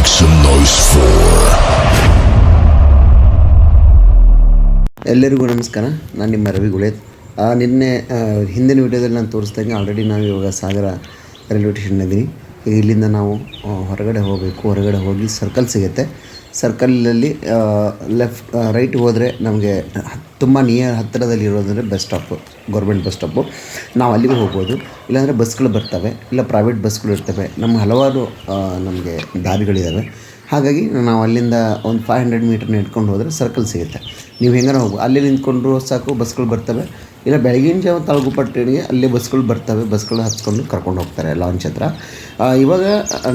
Make some noise for. ಎಲ್ಲರಿಗೂ ನಮಸ್ಕಾರ. ನಾನು ನಿಮ್ಮ ರವಿ ಗುಳೇತ್. ನಿನ್ನೆ ಹಿಂದಿನ ವಿಡಿಯೋದಲ್ಲಿ ನಾನು ತೋರಿಸ್ದಂಗೆ ಆಲ್ರೆಡಿ ನಾವು ಇವಾಗ ಸಾಗರ ರೈಲ್ವೆ ಸ್ಟೇಷನ್ನಿದ್ದೀನಿ. ಇಲ್ಲಿಂದ ನಾವು ಹೊರಗಡೆ ಹೋಗಬೇಕು. ಹೊರಗಡೆ ಹೋಗಿ ಸರ್ಕಲ್ ಸಿಗುತ್ತೆ. ಸರ್ಕಲಲ್ಲಿ ರೈಟ್ ಹೋದರೆ ನಮಗೆ ತುಂಬ ಹತ್ತಿರದಲ್ಲಿ ಇರೋದಂದರೆ bus stop, government bus stop. ನಾವು ಅಲ್ಲಿಗೆ ಹೋಗ್ಬೋದು. ಇಲ್ಲಾಂದರೆ ಬಸ್ಗಳು ಬರ್ತವೆ, ಇಲ್ಲ ಪ್ರೈವೇಟ್ ಬಸ್ಗಳು ಇರ್ತವೆ. ನಮ್ಮ ಹಲವಾರು ನಮಗೆ ದಾರಿಗಳಿದ್ದಾವೆ. ಹಾಗಾಗಿ ನಾವು ಅಲ್ಲಿಂದ ಒಂದು 500 ಮೀಟರ್ ನೆಡ್ಕೊಂಡು ಹೋದರೆ ಸರ್ಕಲ್ ಸಿಗುತ್ತೆ. ನೀವು ಹೆಂಗಾರ ಹೋಗ್ಬೋದು. ಅಲ್ಲಿ ನಿಂತ್ಕೊಂಡ್ರು ಸಾಕು, ಬಸ್ಗಳು ಬರ್ತವೆ. ಇಲ್ಲ ಬೆಳಗಿನ ಜಾವ ತಾಳಗುಪ್ಪಟ್ಟಿಗೆ ಅಲ್ಲೇ ಬಸ್ಗಳು ಬರ್ತವೆ. ಬಸ್ಗಳು ಹಚ್ಕೊಂಡು ಕರ್ಕೊಂಡು ಹೋಗ್ತಾರೆ ಲಾಂಚ್ ಹತ್ರ. ಇವಾಗ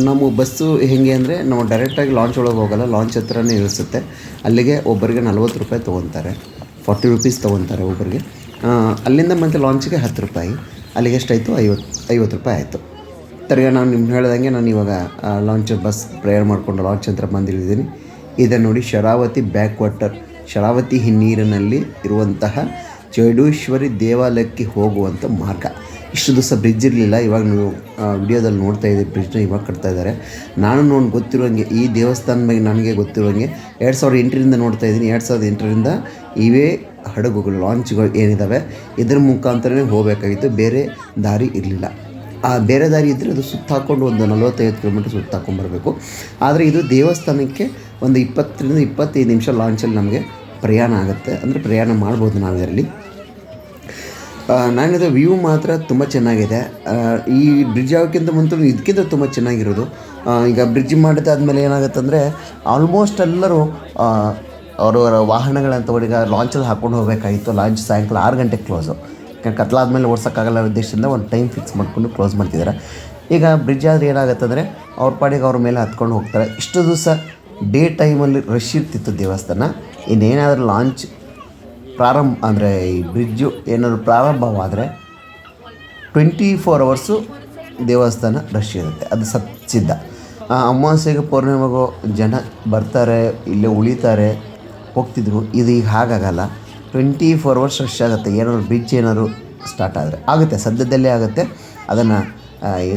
ನಮ್ಮ ಬಸ್ಸು ಹೇಗೆ ಅಂದರೆ ನಾವು ಡೈರೆಕ್ಟಾಗಿ ಲಾಂಚ್ ಒಳಗೆ ಹೋಗೋಲ್ಲ, ಲಾಂಚ್ ಹತ್ರನೇ ಇಳಿಸುತ್ತೆ. ಅಲ್ಲಿಗೆ ಒಬ್ಬರಿಗೆ 40 ರೂಪಾಯಿ ತೊಗೊತಾರೆ, 40 ರುಪೀಸ್ ತೊಗೊತಾರೆ ಒಬ್ಬರಿಗೆ. ಅಲ್ಲಿಂದ ಮತ್ತು ಲಾಂಚಿಗೆ 10 ರೂಪಾಯಿ. ಅಲ್ಲಿಗೆ ಎಷ್ಟಾಯಿತು? 50 ರೂಪಾಯಿ ಆಯಿತು. ತಿರ್ಗಿ ನಾನು ನಿಮ್ಗೆ ಹೇಳ್ದಂಗೆ ನಾನು ಇವಾಗ ಲಾಂಚ್ ಬಸ್ ಪ್ರಯಾಣ ಮಾಡಿಕೊಂಡು ಲಾಂಚ್ ಹತ್ರ ಬಂದಿಳಿದ್ದೀನಿ. ಇದನ್ನು ನೋಡಿ, ಶರಾವತಿ ಬ್ಯಾಕ್ ವಾಟರ್, ಶರಾವತಿ ಹಿನ್ನೀರಿನಲ್ಲಿ ಇರುವಂತಹ ಚೌಡೇಶ್ವರಿ ದೇವಾಲಯಕ್ಕೆ ಹೋಗುವಂಥ ಮಾರ್ಗ. ಇಷ್ಟು ದಿವಸ ಬ್ರಿಡ್ಜ್ ಇರಲಿಲ್ಲ. ಇವಾಗ ನೀವು ವಿಡಿಯೋದಲ್ಲಿ ನೋಡ್ತಾ ಇದ್ದೀವಿ, ಬ್ರಿಡ್ಜ್ನ ಇವಾಗ ಕಟ್ತಾ ಇದ್ದಾರೆ. ನಾನು ಗೊತ್ತಿರೋಂಗೆ ಈ ದೇವಸ್ಥಾನ ಬಗ್ಗೆ ನನಗೆ ಗೊತ್ತಿರೋಂಗೆ 2008ರಿಂದ ನೋಡ್ತಾ ಇದ್ದೀನಿ. 2008ರಿಂದ ಇವೇ ಹಡಗುಗಳು, ಲಾಂಚ್ಗಳು ಏನಿದ್ದಾವೆ ಇದ್ರ ಮುಖಾಂತರನೇ ಹೋಗಬೇಕಾಗಿತ್ತು. ಬೇರೆ ದಾರಿ ಇರಲಿಲ್ಲ. ಬೇರೆ ದಾರಿ ಇದ್ದರೆ ಅದು ಸುತ್ತ ಹಾಕ್ಕೊಂಡು ಒಂದು 45 ಕಿಲೋಮೀಟ್ರ್ ಸುತ್ತ ಹಾಕ್ಕೊಂಬರ್ಬೇಕು. ಆದರೆ ಇದು ದೇವಸ್ಥಾನಕ್ಕೆ ಒಂದು 20ರಿಂದ 25 ನಿಮಿಷ ಲಾಂಚಲ್ಲಿ ನಮಗೆ ಪ್ರಯಾಣ ಆಗುತ್ತೆ. ಅಂದರೆ ಪ್ರಯಾಣ ಮಾಡ್ಬೋದು ನಾವು ಇದರಲ್ಲಿ. ನಾನಿದು ವ್ಯೂ ಮಾತ್ರ ತುಂಬ ಚೆನ್ನಾಗಿದೆ. ಈ ಬ್ರಿಡ್ಜ್ ಆಗೋಕ್ಕಿಂತ ಮುಂಚೆ ಇದಕ್ಕಿಂತ ತುಂಬ ಚೆನ್ನಾಗಿರೋದು. ಈಗ ಬ್ರಿಡ್ಜ್ ಮಾಡಿದಾದ್ಮೇಲೆ ಏನಾಗುತ್ತೆ ಅಂದರೆ ಆಲ್ಮೋಸ್ಟ್ ಎಲ್ಲರೂ ಅವರವರ ವಾಹನಗಳಂತ ಈಗ ಲಾಂಚಲ್ಲಿ ಹಾಕ್ಕೊಂಡು ಹೋಗಬೇಕಾಗಿತ್ತು. ಲಾಂಚ್ ಸಾಯಂಕಾಲ 6 ಗಂಟೆಗೆ ಕ್ಲೋಸು. ಕತ್ಲಾದ್ಮೇಲೆ ಓಡ್ಸೋಕ್ಕಾಗಲ್ಲ ಉದ್ದೇಶದಿಂದ ಒಂದು ಟೈಮ್ ಫಿಕ್ಸ್ ಮಾಡಿಕೊಂಡು ಕ್ಲೋಸ್ ಮಾಡ್ತಿದ್ದಾರೆ. ಈಗ ಬ್ರಿಡ್ಜ್ ಆದರೆ ಏನಾಗುತ್ತೆ ಅಂದರೆ ಅವ್ರ ಪಾಡಿಗೆ ಅವ್ರ ಮೇಲೆ ಹತ್ಕೊಂಡು ಹೋಗ್ತಾರೆ. ಇಷ್ಟು ದಿವಸ ಡೇ ಟೈಮಲ್ಲಿ ರಶ್ ಇರ್ತಿತ್ತು ದೇವಸ್ಥಾನ. ಇನ್ನೇನಾದರೂ ಲಾಂಚ್ ಪ್ರಾರಂಭ ಅಂದರೆ ಈ ಬ್ರಿಡ್ಜು ಏನಾದರೂ ಪ್ರಾರಂಭವಾದರೆ 24 ಅವರ್ಸು ದೇವಸ್ಥಾನ ರಶ್ ಇರುತ್ತೆ. ಅದು ಸಿದ್ಧ. ಅಮಾವಾಸ್ಯೆಗೆ ಪೌರ್ಣಿಮೆಗೂ ಜನ ಬರ್ತಾರೆ, ಇಲ್ಲೇ ಉಳಿತಾರೆ, ಹೋಗ್ತಿದ್ರು. ಇದು ಈಗ ಹಾಗಾಗಲ್ಲ. 24 ಅವರ್ಸ್ ರಶ್ ಆಗುತ್ತೆ. ಏನಾದ್ರು ಬ್ರಿಡ್ಜ್ ಏನಾದ್ರು ಸ್ಟಾರ್ಟ್ ಆದರೆ ಆಗುತ್ತೆ, ಸದ್ಯದಲ್ಲೇ ಆಗುತ್ತೆ. ಅದನ್ನು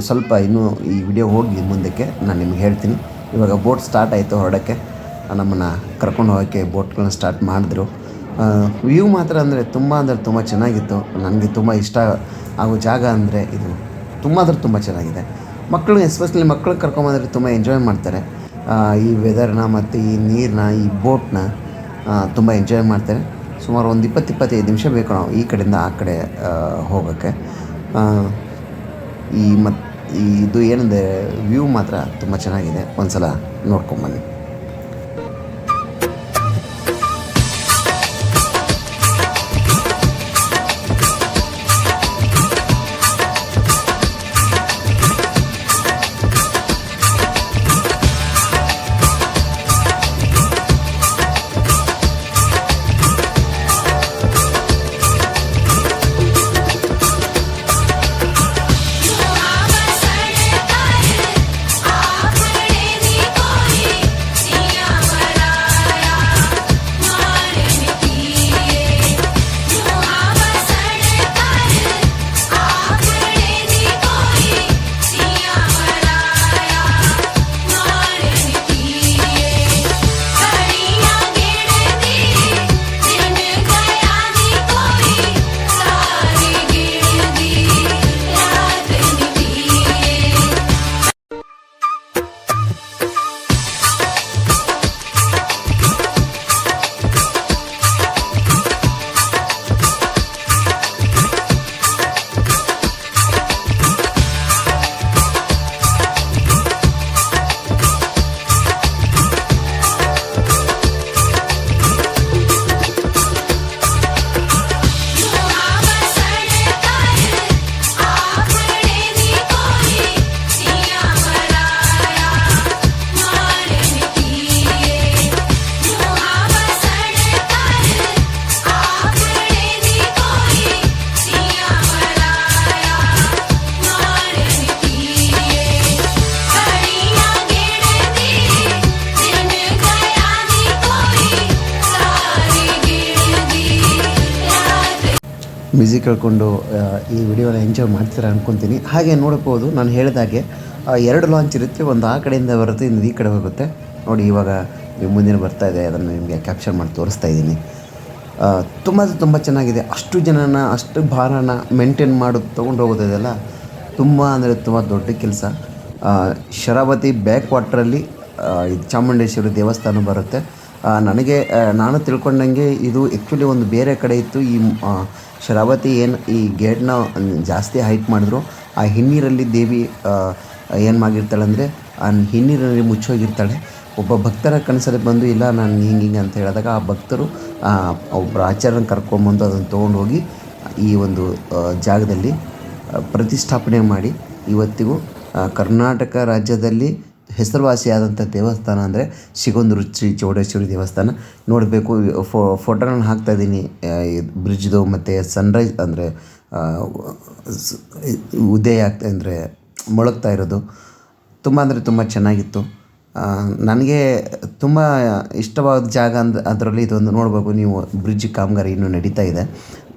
ಸ್ವಲ್ಪ ಇನ್ನೂ ಈ ವಿಡಿಯೋ ಹೋಗಿ ಮುಂದಕ್ಕೆ ನಾನು ನಿಮ್ಗೆ ಹೇಳ್ತೀನಿ. ಇವಾಗ ಬೋಟ್ ಸ್ಟಾರ್ಟ್ ಆಯಿತು ಹೊರಡೋಕ್ಕೆ. ನಮ್ಮನ್ನು ಕರ್ಕೊಂಡು ಹೋಗೋಕ್ಕೆ ಬೋಟ್ಗಳನ್ನ ಸ್ಟಾರ್ಟ್ ಮಾಡಿದ್ರು. ವ್ಯೂ ಮಾತ್ರ ಅಂದರೆ ತುಂಬ ಚೆನ್ನಾಗಿತ್ತು. ನನಗೆ ತುಂಬ ಇಷ್ಟ ಆಗೋ ಜಾಗ ಅಂದರೆ ಇದು ತುಂಬ ಚೆನ್ನಾಗಿದೆ. ಮಕ್ಕಳು, ಎಸ್ಪೆಷಲಿ ಮಕ್ಕಳು ಕರ್ಕೊಂಬಂದರೆ ತುಂಬ ಎಂಜಾಯ್ ಮಾಡ್ತಾರೆ. ಈ ವೆದರ್ನ ಮತ್ತು ಈ ನೀರನ್ನ, ಈ ಬೋಟ್ನ ತುಂಬ ಎಂಜಾಯ್ ಮಾಡ್ತಾರೆ. ಸುಮಾರು ಒಂದು 20-25 ನಿಮಿಷ ಬೇಕು ನಾವು ಈ ಕಡೆಯಿಂದ ಆ ಕಡೆ ಹೋಗೋಕ್ಕೆ. ಇದು ಏನಂದರೆ ವ್ಯೂ ಮಾತ್ರ ತುಂಬ ಚೆನ್ನಾಗಿದೆ. ಒಂದು ಸಲ ನೋಡ್ಕೊಂಬನ್ನಿ. ಮ್ಯೂಸಿಕ್ ಕೇಳ್ಕೊಂಡು ಈ ವಿಡಿಯೋನ ಎಂಜಾಯ್ ಮಾಡ್ತೀರಾ ಅಂದ್ಕೊತೀನಿ. ಹಾಗೆ ನೋಡ್ಬೋದು, ನಾನು ಹೇಳಿದಾಗೆ 2 ಲಾಂಚ್ ಇರುತ್ತೆ. ಒಂದು ಆ ಕಡೆಯಿಂದ ಬರುತ್ತೆ, ಇನ್ನೊಂದು ಈ ಕಡೆ ಹೋಗುತ್ತೆ. ನೋಡಿ ಇವಾಗ ಮುಂದಿನ ಬರ್ತಾ ಇದೆ, ಅದನ್ನು ನಿಮಗೆ ಕ್ಯಾಪ್ಚರ್ ಮಾಡಿ ತೋರಿಸ್ತಾ ಇದ್ದೀನಿ. ತುಂಬ ಚೆನ್ನಾಗಿದೆ. ಅಷ್ಟು ಜನನ ಅಷ್ಟು ಭಾರನ ಮೇಂಟೈನ್ ಮಾಡೋದು ತೊಗೊಂಡು ಹೋಗೋದಿದೆಯಲ್ಲ, ತುಂಬ ಅಂದರೆ ತುಂಬ ದೊಡ್ಡ ಕೆಲಸ. ಶರಾವತಿ ಬ್ಯಾಕ್ ವಾಟ್ರಲ್ಲಿ ಇದು ಚಾಮುಂಡೇಶ್ವರಿ ದೇವಸ್ಥಾನ ಬರುತ್ತೆ. ನಾನು ತಿಳ್ಕೊಂಡಂಗೆ ಇದು ಆ್ಯಕ್ಚುಲಿ ಒಂದು ಬೇರೆ ಕಡೆ ಇತ್ತು. ಈ ಶರಾವತಿ ಏನು ಈ ಗೇಟ್ನ ಜಾಸ್ತಿ ಹೈಟ್ ಮಾಡಿದ್ರು, ಆ ಹಿನ್ನೀರಲ್ಲಿ ದೇವಿ ಏನು ಮಾಡಿರ್ತಾಳೆ ಅಂದರೆ ಆ ಹಿನ್ನೀರಲ್ಲಿ ಮುಚ್ಚೋಗಿರ್ತಾಳೆ. ಒಬ್ಬ ಭಕ್ತರ ಕನಸಲ್ಲಿ ಬಂದು ಇಲ್ಲ ನಾನು ಹಿಂಗೆ ಅಂತ ಹೇಳಿದಾಗ ಆ ಭಕ್ತರು ಒಬ್ಬರು ಆಚಾರ್ಯನ ಕರ್ಕೊಂಬಂದು ಅದನ್ನು ತೊಗೊಂಡೋಗಿ ಈ ಒಂದು ಜಾಗದಲ್ಲಿ ಪ್ರತಿಷ್ಠಾಪನೆ ಮಾಡಿ ಇವತ್ತಿಗೂ ಕರ್ನಾಟಕ ರಾಜ್ಯದಲ್ಲಿ ಹೆಸರುವಾಸಿಯಾದಂಥ ದೇವಸ್ಥಾನ ಅಂದರೆ ಸಿಗಂದೂರು ಶ್ರೀ ಚೌಡೇಶ್ವರಿ ದೇವಸ್ಥಾನ. ನೋಡಬೇಕು, ಫೋಟೋನ ಹಾಕ್ತಾಯಿದ್ದೀನಿ ಬ್ರಿಡ್ಜ್ದು ಮತ್ತು ಸನ್ರೈಸ್ ಅಂದರೆ ಉದಯ ಆಗ್ತಾ ಅಂದರೆ ಮೊಳಗ್ತಾ ಇರೋದು ತುಂಬ ಅಂದರೆ ತುಂಬ ಚೆನ್ನಾಗಿತ್ತು. ನನಗೆ ತುಂಬ ಇಷ್ಟವಾದ ಜಾಗ ಅದರಲ್ಲಿ ಇದೊಂದು. ನೋಡಬೇಕು ನೀವು, ಬ್ರಿಡ್ಜ್ ಕಾಮಗಾರಿ ಇನ್ನೂ ನಡೀತಾ ಇದೆ.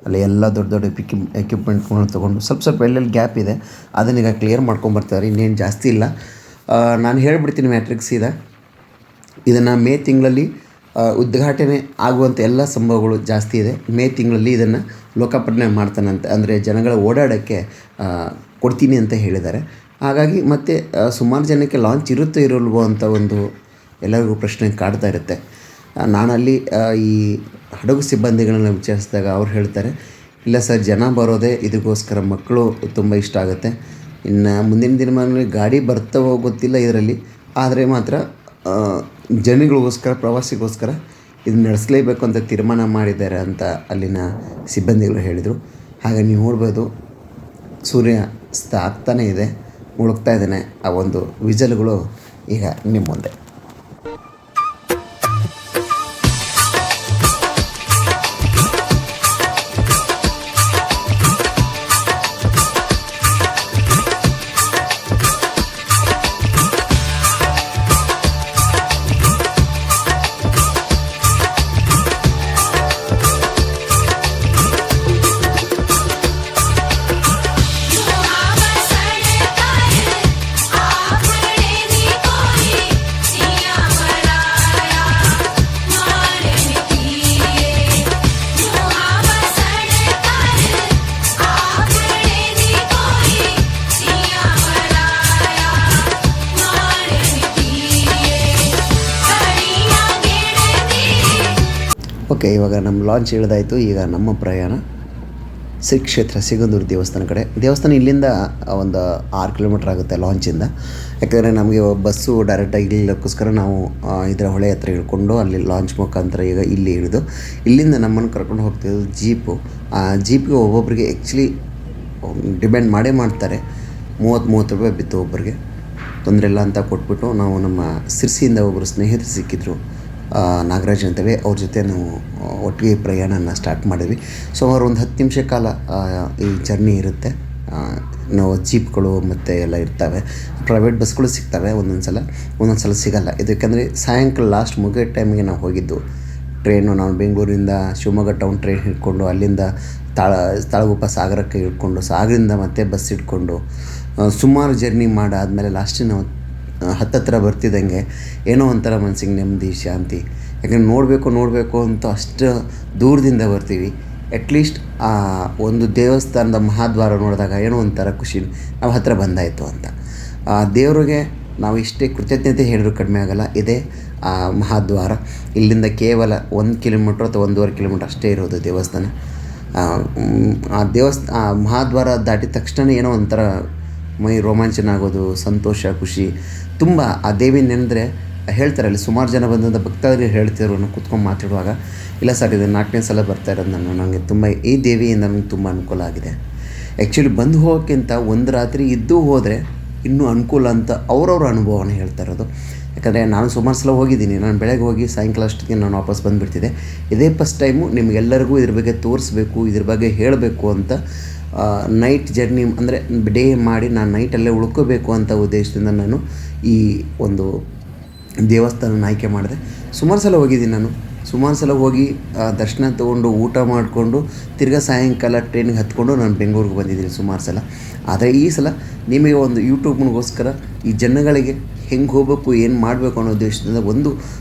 ಅಲ್ಲಿ ಎಲ್ಲ ದೊಡ್ಡ ದೊಡ್ಡ ಎಕ್ವಿಪ್ಮೆಂಟ್ಗಳನ್ನ ತೊಗೊಂಡು ಸ್ವಲ್ಪ ಎಲ್ಲೆಲ್ಲಿ ಗ್ಯಾಪ್ ಇದೆ ಅದನ್ನೀಗ ಕ್ಲಿಯರ್ ಮಾಡ್ಕೊಂಬರ್ತಾರೆ. ಇನ್ನೇನು ಜಾಸ್ತಿ ಇಲ್ಲ. ನಾನು ಹೇಳ್ಬಿಡ್ತೀನಿ ಮ್ಯಾಟ್ರಿಕ್ಸ್ ಇದೆ. ಇದನ್ನು ಮೇ ತಿಂಗಳಲ್ಲಿ ಉದ್ಘಾಟನೆ ಆಗುವಂಥ ಎಲ್ಲ ಸಂಭವಗಳು ಜಾಸ್ತಿ ಇದೆ. ಮೇ ತಿಂಗಳಲ್ಲಿ ಇದನ್ನು ಲೋಕಾರ್ಪಣೆ ಮಾಡ್ತಾನಂತೆ, ಅಂದರೆ ಜನಗಳ ಓಡಾಡೋಕ್ಕೆ ಕೊಡ್ತೀನಿ ಅಂತ ಹೇಳಿದ್ದಾರೆ. ಹಾಗಾಗಿ ಮತ್ತೆ ಸುಮಾರು ಜನಕ್ಕೆ ಲಾಂಚ್ ಇರುತ್ತೋ ಇರಲ್ವೋ ಅಂತ ಒಂದು ಎಲ್ಲರಿಗೂ ಪ್ರಶ್ನೆ ಕಾಡ್ತಾ ಇರುತ್ತೆ. ನಾನಲ್ಲಿ ಈ ಹಡಗು ಸಿಬ್ಬಂದಿಗಳನ್ನ ವಿಚಾರಿಸಿದಾಗ ಅವ್ರು ಹೇಳ್ತಾರೆ, ಇಲ್ಲ ಸರ್, ಜನ ಬರೋದೇ ಇದಕ್ಕೋಸ್ಕರ, ಮಕ್ಕಳು ತುಂಬ ಇಷ್ಟ ಆಗುತ್ತೆ. ಇನ್ನು ಮುಂದಿನ ದಿನಮಾನಗಳಲ್ಲಿ ಗಾಡಿ ಬರ್ತಾವೋ ಗೊತ್ತಿಲ್ಲ ಇದರಲ್ಲಿ, ಆದರೆ ಮಾತ್ರ ಜನಗಳಿಗೋಸ್ಕರ, ಪ್ರವಾಸಿಗೋಸ್ಕರ ಇದು ನಡೆಸಲೇಬೇಕು ಅಂತ ತೀರ್ಮಾನ ಮಾಡಿದ್ದಾರೆ ಅಂತ ಅಲ್ಲಿನ ಸಿಬ್ಬಂದಿಗಳು ಹೇಳಿದರು. ಹಾಗೆ ನೀವು ನೋಡ್ಬೋದು, ಸೂರ್ಯ ಆಗ್ತಾನೇ ಇದೆ, ಮುಳುಗ್ತಾ ಇದ್ದಾನೆ. ಆ ಒಂದು ವಿಜಲ್ಗಳು ಈಗ ನಿಮ್ಮ ಮುಂದೆ. ಓಕೆ, ಇವಾಗ ನಮ್ಮ ಲಾಂಚ್ ಇಳಿದಾಯಿತು. ಈಗ ನಮ್ಮ ಪ್ರಯಾಣ ಶ್ರೀ ಕ್ಷೇತ್ರ ಸಿಗಂದೂರು ದೇವಸ್ಥಾನ ಕಡೆ. ದೇವಸ್ಥಾನ ಇಲ್ಲಿಂದ ಒಂದು 6 ಕಿಲೋಮೀಟ್ರ್ ಆಗುತ್ತೆ ಲಾಂಚಿಂದ. ಯಾಕಂದರೆ ನಮಗೆ ಬಸ್ಸು ಡೈರೆಕ್ಟಾಗಿ ಇಳಿಯೋಕ್ಕೋಸ್ಕರ ನಾವು ಇದರ ಹೊಳೆ ಹತ್ರ ಇಳ್ಕೊಂಡು ಅಲ್ಲಿ ಲಾಂಚ್ ಮುಖಾಂತರ ಈಗ ಇಲ್ಲಿ ಇಳಿದು ಇಲ್ಲಿಂದ ನಮ್ಮನ್ನು ಕರ್ಕೊಂಡು ಹೋಗ್ತಿದ್ದು ಜೀಪು. ಆ ಜೀಪಿಗೆ ಒಬ್ಬೊಬ್ಬರಿಗೆ ಆ್ಯಕ್ಚುಲಿ ಡಿಮ್ಯಾಂಡ್ ಮಾಡೇ ಮಾಡ್ತಾರೆ, 30 ರೂಪಾಯಿ ಬಿತ್ತು ಒಬ್ಬರಿಗೆ. ತೊಂದರೆ ಇಲ್ಲ ಅಂತ ಕೊಟ್ಬಿಟ್ಟು ನಾವು ನಮ್ಮ ಸಿರ್ಸಿಯಿಂದ ಒಬ್ಬರು ಸ್ನೇಹಿತರು ಸಿಕ್ಕಿದ್ರು, ನಾಗರಾಜ್ ಅಂತೇಳಿ, ಅವ್ರ ಜೊತೆ ನಾವು ಒಟ್ಟಿಗೆ ಪ್ರಯಾಣನ ಸ್ಟಾರ್ಟ್ ಮಾಡಿದ್ವಿ. ಸುಮಾರು ಒಂದು 10 ನಿಮಿಷ ಕಾಲ ಈ ಜರ್ನಿ ಇರುತ್ತೆ. ನಾವು ಜೀಪ್ಗಳು ಮತ್ತು ಎಲ್ಲ ಇರ್ತವೆ, ಪ್ರೈವೇಟ್ ಬಸ್ಗಳು ಸಿಗ್ತವೆ ಒಂದೊಂದು ಸಲ ಸಿಗಲ್ಲ. ಇದಕ್ಕೆಂದರೆ ಸಾಯಂಕಾಲ ಲಾಸ್ಟ್ ಮುಗಿಯೋ ಟೈಮಿಗೆ ನಾವು ಹೋಗಿದ್ದು ಟ್ರೈನು. ನಾವು ಬೆಂಗಳೂರಿಂದ ಶಿವಮೊಗ್ಗ ಟೌನ್ ಟ್ರೈನ್ ಹಿಡ್ಕೊಂಡು ಅಲ್ಲಿಂದ ತಾಳಗುಪ್ಪ ಸಾಗರಕ್ಕೆ ಇಟ್ಕೊಂಡು, ಸಾಗರದಿಂದ ಮತ್ತೆ ಬಸ್ ಇಟ್ಕೊಂಡು ಸುಮಾರು ಜರ್ನಿ ಮಾಡಾದಮೇಲೆ ಲಾಸ್ಟಿಗೆ ನಾವು ಹತ್ತತ್ರ ಬರ್ತಿದ್ದಂಗೆ ಏನೋ ಒಂಥರ ಮನಸ್ಸಿಗೆ ನೆಮ್ಮದಿ, ಶಾಂತಿ. ಯಾಕಂದರೆ ನೋಡಬೇಕು ಅಂತ ಅಷ್ಟು ದೂರದಿಂದ ಬರ್ತೀವಿ. ಅಟ್ಲೀಸ್ಟ್ ಆ ಒಂದು ದೇವಸ್ಥಾನದ ಮಹಾದ್ವಾರ ನೋಡಿದಾಗ ಏನೋ ಒಂಥರ ಖುಷಿ, ನಾವು ಹತ್ತಿರ ಬಂದಾಯಿತು ಅಂತ. ಆ ದೇವರಿಗೆ ನಾವು ಇಷ್ಟೇ ಕೃತಜ್ಞತೆ ಹೇಳಿದ್ರು ಕಡಿಮೆ ಆಗೋಲ್ಲ. ಇದೇ ಆ ಮಹಾದ್ವಾರ. ಇಲ್ಲಿಂದ ಕೇವಲ 1 ಕಿಲೋಮೀಟ್ರ್ ಅಥವಾ 1.5 ಕಿಲೋಮೀಟ್ರ್ ಅಷ್ಟೇ ಇರೋದು ದೇವಸ್ಥಾನ. ಆ ಮಹಾದ್ವಾರ ದಾಟಿದ ತಕ್ಷಣ ಏನೋ ಒಂಥರ ಮೈ ರೋಮಾಂಚನ ಆಗೋದು, ಸಂತೋಷ, ಖುಷಿ ತುಂಬ. ಆ ದೇವಿ ನೆನೆದ್ರೆ ಹೇಳ್ತಾರೆ, ಅಲ್ಲಿ ಸುಮಾರು ಜನ ಬಂದಂಥ ಭಕ್ತರಿಗೆ ಹೇಳ್ತಿದ್ರು ನಾವು ಕೂತ್ಕೊಂಡು ಮಾತಾಡುವಾಗ, ಇಲ್ಲ ಸರ್ ಇದು 4ನೇ ಸಲ ಬರ್ತಾ ಇರೋದು ನನಗೆ ತುಂಬ ಈ ದೇವಿಯಿಂದ ನನಗೆ ತುಂಬ ಅನುಕೂಲ ಆಗಿದೆ. ಆ್ಯಕ್ಚುಲಿ ಬಂದು ಹೋಗೋಕ್ಕಿಂತ ಒಂದು ರಾತ್ರಿ ಇದ್ದು ಹೋದರೆ ಇನ್ನೂ ಅನುಕೂಲ ಅಂತ ಅವ್ರವ್ರ ಅನುಭವನ ಹೇಳ್ತಾ ಇರೋದು. ಯಾಕಂದರೆ ನಾನು ಸುಮಾರು ಸಲ ಹೋಗಿದ್ದೀನಿ. ನಾನು ಬೆಳಗ್ಗೆ ಹೋಗಿ ಸಾಯಂಕಾಲ ಅಷ್ಟೊತ್ತಿಗೆ ನಾನು ವಾಪಸ್ ಬಂದುಬಿಡ್ತಿದ್ದೆ. ಇದೇ ಫಸ್ಟ್ ಟೈಮು ನಿಮಗೆಲ್ಲರಿಗೂ ಇದ್ರ ಬಗ್ಗೆ ತೋರಿಸ್ಬೇಕು, ಇದ್ರ ಬಗ್ಗೆ ಹೇಳಬೇಕು ಅಂತ ನೈಟ್ ಜರ್ನಿ ಅಂದರೆ ಡೇ ಮಾಡಿ ನಾನು ನೈಟಲ್ಲೇ ಉಳ್ಕೋಬೇಕು ಅಂತ ಉದ್ದೇಶದಿಂದ ನಾನು ಈ ಒಂದು ದೇವಸ್ಥಾನ ಆಯ್ಕೆ ಮಾಡಿದೆ. ಸುಮಾರು ಸಲ ಹೋಗಿದ್ದೀನಿ ನಾನು. ಸುಮಾರು ಸಲ ಹೋಗಿ ದರ್ಶನ ತೊಗೊಂಡು ಊಟ ಮಾಡಿಕೊಂಡು ತಿರ್ಗಾ ಸಾಯಂಕಾಲ ಟ್ರೈನಿಗೆ ಹತ್ಕೊಂಡು ನಾನು ಬೆಂಗಳೂರಿಗೆ ಬಂದಿದ್ದೀನಿ ಸುಮಾರು ಸಲ. ಆದರೆ ಈ ಸಲ ನಿಮಗೆ ಒಂದು ಯೂಟ್ಯೂಬ್ನಿಗೋಸ್ಕರ ಈ ಜನಗಳಿಗೆ ಹೆಂಗೆ ಹೋಗಬೇಕು ಏನು ಮಾಡಬೇಕು ಅನ್ನೋ ಉದ್ದೇಶದಿಂದ ಒಂದು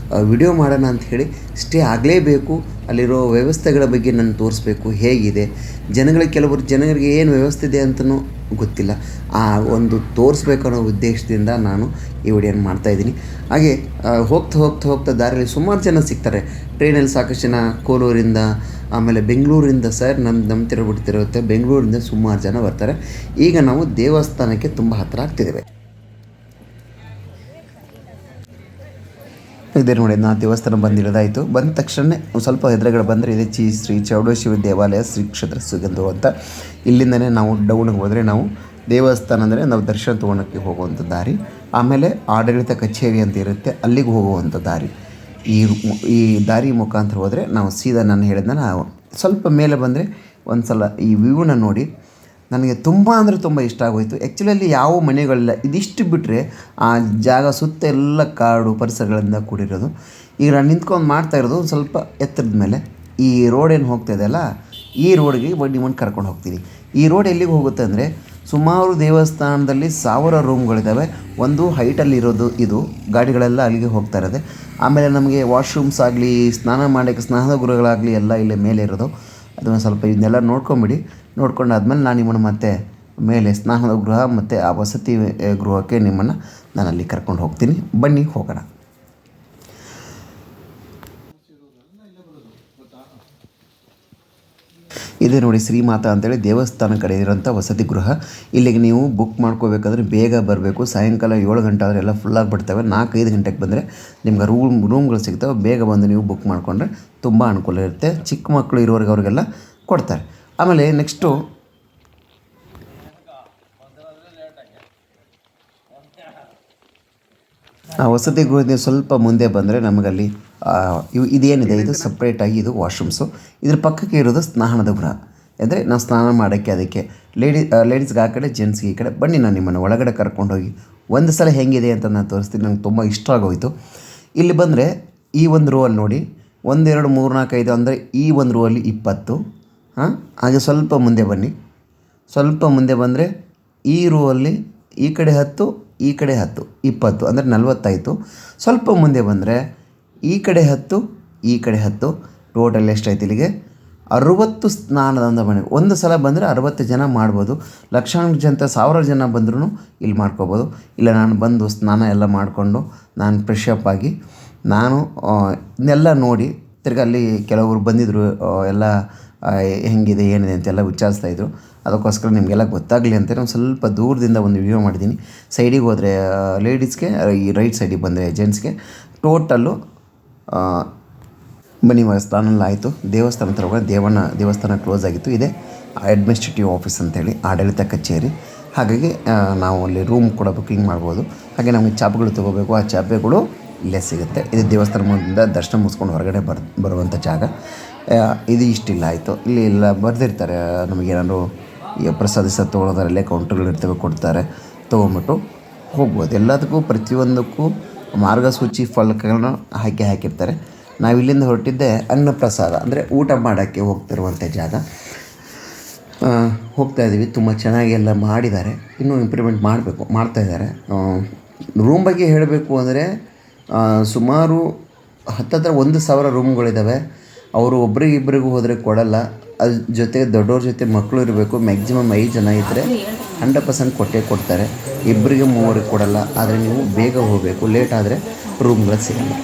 ವಿಡಿಯೋ ಮಾಡೋಣ ಅಂತ ಹೇಳಿ ಸ್ಟೇ ಆಗಲೇಬೇಕು. ಅಲ್ಲಿರೋ ವ್ಯವಸ್ಥೆಗಳ ಬಗ್ಗೆ ನಾನು ತೋರಿಸ್ಬೇಕು ಹೇಗಿದೆ, ಕೆಲವರು ಜನಗಳಿಗೆ ಏನು ವ್ಯವಸ್ಥೆ ಇದೆ ಅಂತಲೂ ಗೊತ್ತಿಲ್ಲ. ಆ ಒಂದು ತೋರಿಸ್ಬೇಕು ಅನ್ನೋ ಉದ್ದೇಶದಿಂದ ನಾನು ಈ ವಿಡಿಯೋನ ಮಾಡ್ತಾಯಿದ್ದೀನಿ. ಹಾಗೆ ಹೋಗ್ತಾ ದಾರಿಯಲ್ಲಿ ಸುಮಾರು ಜನ ಸಿಗ್ತಾರೆ. ಟ್ರೈನಲ್ಲಿ ಸಾಕಷ್ಟು ಜನ ಕೋಲೂರಿಂದ, ಆಮೇಲೆ ಬೆಂಗಳೂರಿಂದ, ಸರ್ ನಂಬ್ತಿರುತ್ತೆ ಬೆಂಗಳೂರಿಂದ ಸುಮಾರು ಜನ ಬರ್ತಾರೆ. ಈಗ ನಾವು ದೇವಸ್ಥಾನಕ್ಕೆ ತುಂಬ ಹತ್ತಿರ ಆಗ್ತಿದ್ದೇವೆ. ಇದೇ ನೋಡಿ, ನಾನು ದೇವಸ್ಥಾನ ಬಂದಿರೋದಾಯಿತು. ಬಂದ ತಕ್ಷಣ ಸ್ವಲ್ಪ ಎದುರುಗಡೆ ಬಂದರೆ ಇದೆ ಶ್ರೀ ಚೌಡೇಶ್ವರಿ ದೇವಾಲಯ ಶ್ರೀ ಕ್ಷೇತ್ರ ಸುಗಂಧು ಅಂತ. ಇಲ್ಲಿಂದನೇ ನಾವು ಡೌನ್ಗೆ ಹೋದರೆ ನಾವು ದೇವಸ್ಥಾನ ಅಂದರೆ ನಾವು ದರ್ಶನ ತೊಗೊಳಕ್ಕೆ ಹೋಗುವಂಥ ದಾರಿ, ಆಮೇಲೆ ಆಡಳಿತ ಕಚೇರಿ ಅಂತ ಇರುತ್ತೆ ಅಲ್ಲಿಗೆ ಹೋಗುವಂಥ ದಾರಿ. ಈ ದಾರಿ ಮುಖಾಂತರ ಹೋದರೆ ನಾವು ಸೀದಾ ನಾನು ಹೇಳಿದ್ನ ಸ್ವಲ್ಪ ಮೇಲೆ ಬಂದರೆ ಒಂದು ಸಲ ಈ ವ್ಯೂನ ನೋಡಿ ನನಗೆ ತುಂಬ ಅಂದರೆ ತುಂಬ ಇಷ್ಟ ಆಗೋಯಿತು. ಆ್ಯಕ್ಚುಲಿ ಅಲ್ಲಿ ಯಾವ ಮನೆಗಳಿಲ್ಲ, ಇದಿಷ್ಟು ಬಿಟ್ಟರೆ ಆ ಜಾಗ ಸುತ್ತ ಎಲ್ಲ ಕಾಡು ಪರಿಸರಗಳಿಂದ ಕೂಡಿರೋದು. ಈಗ ನಾನು ನಿಂತ್ಕೊಂಡು ಮಾಡ್ತಾ ಇರೋದು ಒಂದು ಸ್ವಲ್ಪ ಎತ್ತರದ ಮೇಲೆ. ಈ ರೋಡ್ ಏನು ಹೋಗ್ತಾ ಇದೆಯಲ್ಲ, ಈ ರೋಡ್ಗೆ ನಿಮ್ಮನ್ನು ಕರ್ಕೊಂಡು ಹೋಗ್ತೀನಿ. ಈ ರೋಡ್ ಎಲ್ಲಿಗೆ ಹೋಗುತ್ತೆ ಅಂದರೆ, ಸುಮಾರು ದೇವಸ್ಥಾನದಲ್ಲಿ 1000 ರೂಮ್ಗಳಿದ್ದಾವೆ. ಒಂದು ಹೈಟಲ್ಲಿ ಇರೋದು ಇದು, ಗಾಡಿಗಳೆಲ್ಲ ಅಲ್ಲಿಗೆ ಹೋಗ್ತಾ ಇರೋದೆ. ಆಮೇಲೆ ನಮಗೆ ವಾಶ್ರೂಮ್ಸ್ ಆಗಲಿ, ಸ್ನಾನ ಮಾಡೋಕ್ಕೆ ಸ್ನಾನದ ಗೃಹಗಳಾಗಲಿ ಎಲ್ಲ ಇಲ್ಲೇ ಮೇಲೆ ಇರೋದು. ಅದನ್ನು ಸ್ವಲ್ಪ ಇದನ್ನೆಲ್ಲ ನೋಡ್ಕೊಂಡಾದ್ಮೇಲೆ ನಾನು ನಿಮ್ಮನ್ನು ಮತ್ತೆ ಮೇಲೆ ಸ್ನಾನದ ಗೃಹ ಮತ್ತು ಆ ವಸತಿ ಗೃಹಕ್ಕೆ ನಿಮ್ಮನ್ನು ನಾನು ಅಲ್ಲಿ ಕರ್ಕೊಂಡು ಹೋಗ್ತೀನಿ. ಬನ್ನಿ ಹೋಗೋಣ. ಇದೇ ನೋಡಿ ಶ್ರೀಮಾತಾ ಅಂತೇಳಿ ದೇವಸ್ಥಾನ ಕಡೆ ಇರೋಂಥ ವಸತಿ ಗೃಹ. ಇಲ್ಲಿಗೆ ನೀವು ಬುಕ್ ಮಾಡ್ಕೋಬೇಕಾದ್ರೆ ಬೇಗ ಬರಬೇಕು. ಸಾಯಂಕಾಲ 7 ಗಂಟೆ ಆದರೆ ಎಲ್ಲ ಫುಲ್ಲಾಗಿ ಬಿಡ್ತವೆ. 4-5 ಗಂಟೆಗೆ ಬಂದರೆ ನಿಮ್ಗೆ ರೂಮ್ಗಳು ಸಿಗ್ತವೆ. ಬೇಗ ಬಂದು ನೀವು ಬುಕ್ ಮಾಡಿಕೊಂಡ್ರೆ ತುಂಬ ಅನುಕೂಲ ಇರುತ್ತೆ. ಚಿಕ್ಕ ಮಕ್ಕಳು ಇರೋರಿಗೆ ಅವ್ರಿಗೆಲ್ಲ ಕೊಡ್ತಾರೆ. ಆಮೇಲೆ ನೆಕ್ಸ್ಟು ಆ ವಸತಿ ಗೃಹದಿಂದ ಸ್ವಲ್ಪ ಮುಂದೆ ಬಂದರೆ ನಮಗಲ್ಲಿ ಇದೇನಿದೆ ಇದು ಸಪ್ರೇಟಾಗಿ ಇದು ವಾಶ್ರೂಮ್ಸು. ಇದ್ರ ಪಕ್ಕಕ್ಕೆ ಇರೋದು ಸ್ನಾನದ ಗೃಹ. ಅಂದರೆ ನಾವು ಸ್ನಾನ ಮಾಡೋಕ್ಕೆ ಅದಕ್ಕೆ ಲೇಡೀಸ್ಗೆ ಆ ಕಡೆ, ಜೆಂಟ್ಸ್ಗೆ ಈ ಕಡೆ. ಬನ್ನಿ ನಾನು ನಿಮ್ಮನ್ನು ಒಳಗಡೆ ಕರ್ಕೊಂಡೋಗಿ ಒಂದು ಸಲ ಹೆಂಗಿದೆ ಅಂತ ನಾನು ತೋರಿಸ್ತೀನಿ. ನಂಗೆ ತುಂಬ ಇಷ್ಟ ಆಗೋಯಿತು. ಇಲ್ಲಿ ಬಂದರೆ ಈ ಒಂದು ರೋ ಅಲ್ಲಿ ನೋಡಿ 1 2 3 4 5 ಅಂದರೆ ಈ ಒಂದು ರೋ ಅಲ್ಲಿ 20. ಹಾಗೆ ಸ್ವಲ್ಪ ಮುಂದೆ ಬನ್ನಿ. ಸ್ವಲ್ಪ ಮುಂದೆ ಬಂದರೆ ಈ ರೋ ಅಲ್ಲಿ ಈ ಕಡೆ 10, ಈ ಕಡೆ 10, 20 ಅಂದರೆ 40 ಆಯಿತು. ಸ್ವಲ್ಪ ಮುಂದೆ ಬಂದರೆ ಈ ಕಡೆ 10, ಈ ಕಡೆ 10, ಟೋಟಲ್ ಎಷ್ಟಾಯ್ತು ಇಲ್ಲಿಗೆ 60 ಸ್ನಾನದ ಮನೆ. ಒಂದು ಸಲ ಬಂದರೆ 60 ಜನ ಮಾಡ್ಬೋದು. ಲಕ್ಷಾಂತರ ಜನ 1000 ಜನ ಬಂದ್ರೂ ಇಲ್ಲಿ ಮಾಡ್ಕೋಬೋದು. ಇಲ್ಲ ನಾನು ಬಂದು ಸ್ನಾನ ಎಲ್ಲ ಮಾಡಿಕೊಂಡು ನಾನು ಫ್ರೆಶ್ ಅಪ್ ಆಗಿ ನಾನು ಇದನ್ನೆಲ್ಲ ನೋಡಿ ತಿರ್ಗಿ ಅಲ್ಲಿ ಕೆಲವರು ಬಂದಿದ್ದರು, ಎಲ್ಲ ಹೆಂಗಿದೆ ಏನಿದೆ ಅಂತೆಲ್ಲ ವಿಚಾರಿಸ್ತಾಯಿದ್ರು. ಅದಕ್ಕೋಸ್ಕರ ನಿಮಗೆಲ್ಲ ಗೊತ್ತಾಗಲಿ ಅಂತ ನಾನು ಸ್ವಲ್ಪ ದೂರದಿಂದ ಒಂದು ವಿಡಿಯೋ ಮಾಡಿದ್ದೀನಿ. ಸೈಡಿಗೆ ಹೋದರೆ ಲೇಡೀಸ್ಗೆ, ಈ ರೈಟ್ ಸೈಡಿಗೆ ಬಂದರೆ ಜೆಂಟ್ಸ್ಗೆ ಟೋಟಲ್ಲು ಬನ್ನಿ. ಸ್ನಾನ ಎಲ್ಲ ಆಯಿತು. ದೇವಸ್ಥಾನ ಹತ್ರ ಹೋಗೋಣ. ದೇವಸ್ಥಾನ ಕ್ಲೋಸ್ ಆಗಿತ್ತು. ಇದೆ ಅಡ್ಮಿನಿಸ್ಟ್ರೇಟಿವ್ ಆಫೀಸ್ ಅಂತೇಳಿ, ಆಡಳಿತ ಕಚೇರಿ. ಹಾಗಾಗಿ ನಾವು ಅಲ್ಲಿ ರೂಮ್ ಕೂಡ ಬುಕ್ಕಿಂಗ್ ಮಾಡ್ಬೋದು. ಹಾಗೆ ನಮಗೆ ಚಾಪೆಗಳು ತೊಗೋಬೇಕು, ಆ ಚಾಪೆಗಳು ಇಲ್ಲೇ ಸಿಗುತ್ತೆ. ಇದು ದೇವಸ್ಥಾನ ಮುಂದಿಂದ ದರ್ಶನ ಮುಗಿಸ್ಕೊಂಡು ಹೊರಗಡೆ ಬರುವಂಥ ಜಾಗ. ಇದು ಇಷ್ಟಿಲ್ಲ ಆಯಿತು. ಇಲ್ಲಿ ಎಲ್ಲ ಬರೆದಿರ್ತಾರೆ ನಮಗೇನಾದ್ರು ಈ ಪ್ರಸಾದ ತೊಗೊಳೋದ್ರಲ್ಲೇ ಕೌಂಟರ್ಗಳಿರ್ತವೆ, ಕೊಡ್ತಾರೆ, ತೊಗೊಂಬಿಟ್ಟು ಹೋಗ್ಬೋದು. ಎಲ್ಲದಕ್ಕೂ ಪ್ರತಿಯೊಂದಕ್ಕೂ ಮಾರ್ಗಸೂಚಿ ಫಲಕಗಳನ್ನ ಹಾಕಿರ್ತಾರೆ. ನಾವಿಲ್ಲಿಂದ ಹೊರಟಿದ್ದೆ ಅನ್ನಪ್ರಸಾದ ಅಂದರೆ ಊಟ ಮಾಡೋಕ್ಕೆ ಹೋಗ್ತಿರುವಂಥ ಜಾಗ. ಹೋಗ್ತಾಯಿದ್ದೀವಿ. ತುಂಬ ಚೆನ್ನಾಗಿ ಎಲ್ಲ ಮಾಡಿದ್ದಾರೆ. ಇನ್ನೂ ಇಂಪ್ರೂವ್ಮೆಂಟ್ ಮಾಡ್ತಾಯಿದ್ದಾರೆ. ರೂಮ್ ಬಗ್ಗೆ ಹೇಳಬೇಕು ಅಂದರೆ ಸುಮಾರು ಹತ್ತತ್ರ 1000 ರೂಮ್ಗಳಿದ್ದಾವೆ. ಅವರು ಒಬ್ರಿಗಿಬ್ಬರಿಗೂ ಹೋದರೆ ಕೊಡಲ್ಲ. ಅದ್ರ ಜೊತೆಗೆ ದೊಡ್ಡವ್ರ ಜೊತೆ ಮಕ್ಕಳು ಇರಬೇಕು. ಮ್ಯಾಕ್ಸಿಮಮ್ 5 ಜನ ಇದ್ದರೆ 100% ಕೊಡ್ತಾರೆ. 2-3 ಕೊಡಲ್ಲ. ಆದರೆ ನೀವು ಬೇಗ ಹೋಗಬೇಕು. ಲೇಟ್ ಆದರೆ ರೂಮ್ಗಳು ಸಿಗಲ್ಲ.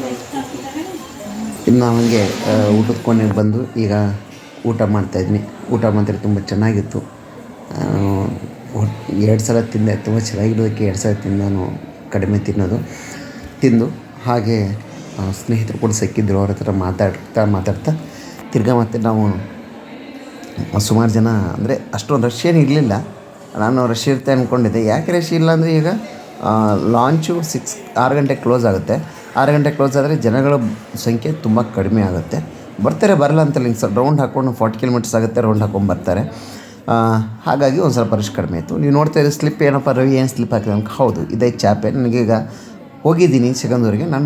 ಇನ್ನು ಹಾಗೆ ಊಟದ ಕೊನೆಗೆ ಬಂದು ಈಗ ಊಟ ಮಾಡ್ತಾಯಿದ್ದೀನಿ. ಊಟ ಮಾತ್ರ ತುಂಬ ಚೆನ್ನಾಗಿತ್ತು. 2 ಸಲ ತಿಂದೆ. ತುಂಬ ಚೆನ್ನಾಗಿರೋದಕ್ಕೆ 2 ಸಲ ತಿಂದು ನಾನು ಕಡಿಮೆ ತಿಂದು ಹಾಗೆ ಸ್ನೇಹಿತರು ಕೂಡ ಸಿಕ್ಕಿದ್ರು. ಅವ್ರ ಹತ್ರ ಮಾತಾಡ್ತಾ ತಿರ್ಗಾ ಮತ್ತೆ ನಾವು ಸುಮಾರು ಜನ, ಅಂದರೆ ಅಷ್ಟೊಂದು ರಶ್ ಏನು ಇರಲಿಲ್ಲ. ನಾನು ರಶ್ ಇರುತ್ತೆ ಅಂದ್ಕೊಂಡಿದ್ದೆ. ಯಾಕೆ ರಶ್ ಇಲ್ಲ ಅಂದರೆ ಈಗ ಲಾಂಚು 6 ಗಂಟೆಗೆ ಕ್ಲೋಸ್ ಆಗುತ್ತೆ. 6 ಗಂಟೆಗೆ ಕ್ಲೋಸ್ ಆದರೆ ಜನಗಳ ಸಂಖ್ಯೆ ತುಂಬ ಕಡಿಮೆ ಆಗುತ್ತೆ. ಬರ್ತಾರೆ, ಬರಲ್ಲ ಅಂತಲ್ಲ. ಹಿಂಗೆ ಸ್ವಲ್ಪ ರೌಂಡ್ ಹಾಕ್ಕೊಂಡು 40 ಕಿಲೋಮೀಟರ್ಸ್ ಆಗುತ್ತೆ, ರೌಂಡ್ ಹಾಕ್ಕೊಂಡು ಬರ್ತಾರೆ. ಹಾಗಾಗಿ ಒಂದು ಸ್ವಲ್ಪ ರಶ್ ಕಡಿಮೆ ಇತ್ತು. ನೀವು ನೋಡ್ತಾ ಇದ್ದೀರಿ ಸ್ಲಿಪ್ ಏನಪ್ಪ ರವಿ ಏನು ಸ್ಲಿಪ್ ಹಾಕಿದೆ ಅಂತ. ಹೌದು, ಇದೇ ಚಾಪೆ. ನನಗೀಗ ಹೋಗಿದ್ದೀನಿ ಸಿಗಂದೂರಿಗೆ. ನಾನು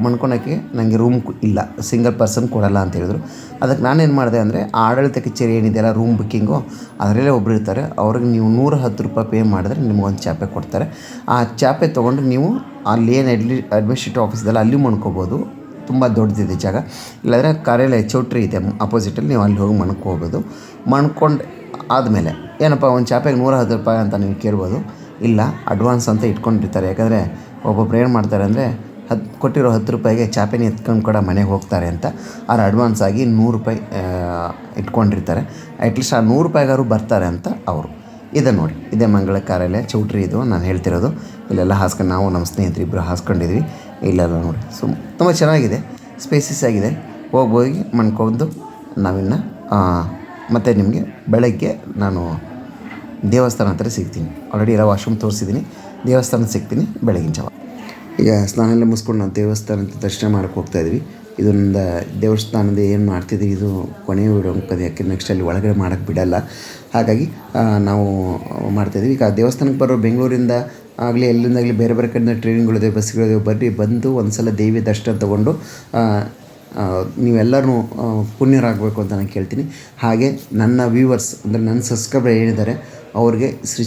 ಮಣ್ಕೊಳಕ್ಕೆ ನನಗೆ ರೂಮ್ ಇಲ್ಲ, ಸಿಂಗಲ್ ಪರ್ಸನ್ ಕೊಡಲ್ಲ ಅಂತ ಹೇಳಿದ್ರು. ಅದಕ್ಕೆ ನಾನೇನು ಮಾಡಿದೆ ಅಂದರೆ ಆಡಳಿತ ಕಚೇರಿ ಏನಿದೆಯಲ್ಲ ರೂಮ್ ಬುಕ್ಕಿಂಗು, ಅದರಲ್ಲೇ ಒಬ್ಬರು ಇರ್ತಾರೆ. ಅವ್ರಿಗೆ ನೀವು 110 ರೂಪಾಯಿ ಪೇ ಮಾಡಿದ್ರೆ ನಿಮ್ಗೊಂದು ಚಾಪೆ ಕೊಡ್ತಾರೆ. ಆ ಚಾಪೆ ತೊಗೊಂಡು ನೀವು ಅಲ್ಲೇನು ಅಡ್ಮಿನಿಸ್ಟ್ರೇಟಿವ್ ಆಫೀಸ್ ಇದೆಯಲ್ಲ ಅಲ್ಲಿ ಮಣ್ಕೋಬೋದು. ತುಂಬ ದೊಡ್ಡದಿದೆ ಜಾಗ. ಇಲ್ಲಾಂದರೆ ಕಾರ್ಯಾಲಯ ಚೌಟ್ರಿ ಇದೆ ಅಪೋಸಿಟಲ್ಲಿ, ನೀವು ಅಲ್ಲಿ ಹೋಗಿ ಮಣ್ಕೋಬೋದು. ಮಣ್ಕೊಂಡು ಆದಮೇಲೆ ಏನಪ್ಪ ಒಂದು ಚಾಪೆಗೆ 110 ರೂಪಾಯಿ ಅಂತ ನೀವು ಕೇಳ್ಬೋದು. ಇಲ್ಲ, ಅಡ್ವಾನ್ಸ್ ಅಂತ ಇಟ್ಕೊಂಡಿರ್ತಾರೆ. ಯಾಕಂದರೆ ಒಬ್ಬೊಬ್ರು ಏನು ಮಾಡ್ತಾರೆ ಅಂದರೆ ಕೊಟ್ಟಿರೋ 10 ರೂಪಾಯಿಗೆ ಚಾಪೆನ ಎತ್ಕೊಂಡು ಕೂಡ ಮನೆಗೆ ಹೋಗ್ತಾರೆ ಅಂತ ಅವ್ರು ಅಡ್ವಾನ್ಸ್ ಆಗಿ 100 ರೂಪಾಯಿ ಇಟ್ಕೊಂಡಿರ್ತಾರೆ. ಅಟ್ಲೀಸ್ಟ್ ಆ 100 ರೂಪಾಯಿಗಾರು ಬರ್ತಾರೆ ಅಂತ ಅವರು. ಇದೆ ನೋಡಿ, ಇದೇ ಮಂಗಳ ಕಾರ್ಯಾಲಯ ಚೌಟ್ರಿ ಇದು ನಾನು ಹೇಳ್ತಿರೋದು. ಇಲ್ಲೆಲ್ಲ ಹಾಸ್ಕೊಂಡು ನಾವು ನಮ್ಮ ಸ್ನೇಹಿತರು ಇಬ್ಬರು ಹಾಸ್ಕೊಂಡಿದ್ವಿ. ಇಲ್ಲೆಲ್ಲ ನೋಡಿ ತುಂಬ ಚೆನ್ನಾಗಿದೆ, ಸ್ಪೇಸಿಸ್ ಆಗಿದೆ. ಹೋಗಿ ಮಣ್ಕೊಂಡು ನಾವಿನ್ನು ಮತ್ತು ನಿಮಗೆ ಬೆಳಗ್ಗೆ ನಾನು ದೇವಸ್ಥಾನ ಹತ್ರ ಸಿಗ್ತೀನಿ. ಆಲ್ರೆಡಿ ಎಲ್ಲ ವಾಶ್ರೂಮ್ ತೋರಿಸಿದ್ದೀನಿ. ದೇವಸ್ಥಾನ ಸಿಗ್ತೀನಿ ಬೆಳಗಿನ ಜಾವ. ಈಗ ಸ್ನಾನ ಎಲ್ಲ ಮುಗಿಸ್ಕೊಂಡು ನಾವು ದೇವಸ್ಥಾನದ ದರ್ಶನ ಮಾಡೋಕ್ಕೆ ಹೋಗ್ತಾಯಿದ್ವಿ. ಇದೊಂದು ದೇವಸ್ಥಾನದ ಏನು ಮಾಡ್ತಿದ್ವಿ, ಇದು ಕೊನೆಯ ವಿಡಿಯೋ ಅಂಕದು. ಯಾಕೆ ನೆಕ್ಸ್ಟ್ ಅಲ್ಲಿ ಒಳಗಡೆ ಮಾಡೋಕ್ಕೆ ಬಿಡೋಲ್ಲ. ಹಾಗಾಗಿ ನಾವು ಮಾಡ್ತಾಯಿದ್ವಿ. ಈಗ ದೇವಸ್ಥಾನಕ್ಕೆ ಬರೋ ಬೆಂಗಳೂರಿಂದ ಆಗಲಿ ಎಲ್ಲಿಂದಾಗಲಿ ಬೇರೆ ಬೇರೆ ಕಡೆಯಿಂದ ಟ್ರೈನ್ಗಳಿದೆ, ಬಸ್ಗಳಿದೆ. ಬಂದು ಒಂದು ಸಲ ದೇವಿ ದರ್ಶನ ತೊಗೊಂಡು ನೀವೆಲ್ಲರೂ ಪುಣ್ಯರಾಗಬೇಕು ಅಂತ ನಾನು ಕೇಳ್ತೀನಿ. ಹಾಗೆ ನನ್ನ ವ್ಯೂವರ್ಸ್ ಅಂದರೆ ನನ್ನ ಸಬ್ಸ್ಕ್ರೈಬರ್ ಏನಿದ್ದಾರೆ ಅವ್ರಿಗೆ ಶ್ರೀ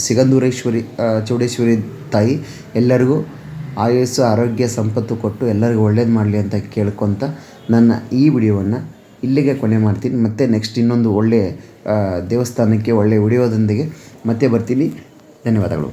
ಸಿಗಂದೂರೇಶ್ವರಿ ಚೌಡೇಶ್ವರಿ ತಾಯಿ ಎಲ್ಲರಿಗೂ ಆಯುಸ್ಸು ಆರೋಗ್ಯ ಸಂಪತ್ತು ಕೊಟ್ಟು ಎಲ್ಲರಿಗೂ ಒಳ್ಳೇದು ಮಾಡಲಿ ಅಂತ ಕೇಳ್ಕೊತ ನನ್ನ ಈ ವಿಡಿಯೋವನ್ನು ಇಲ್ಲಿಗೆ ಕೊನೆ ಮಾಡ್ತೀನಿ. ಮತ್ತು ನೆಕ್ಸ್ಟ್ ಇನ್ನೊಂದು ಒಳ್ಳೆಯ ದೇವಸ್ಥಾನಕ್ಕೆ ಒಳ್ಳೆಯ ವಿಡಿಯೋದೊಂದಿಗೆ ಮತ್ತೆ ಬರ್ತೀನಿ. ಧನ್ಯವಾದಗಳು.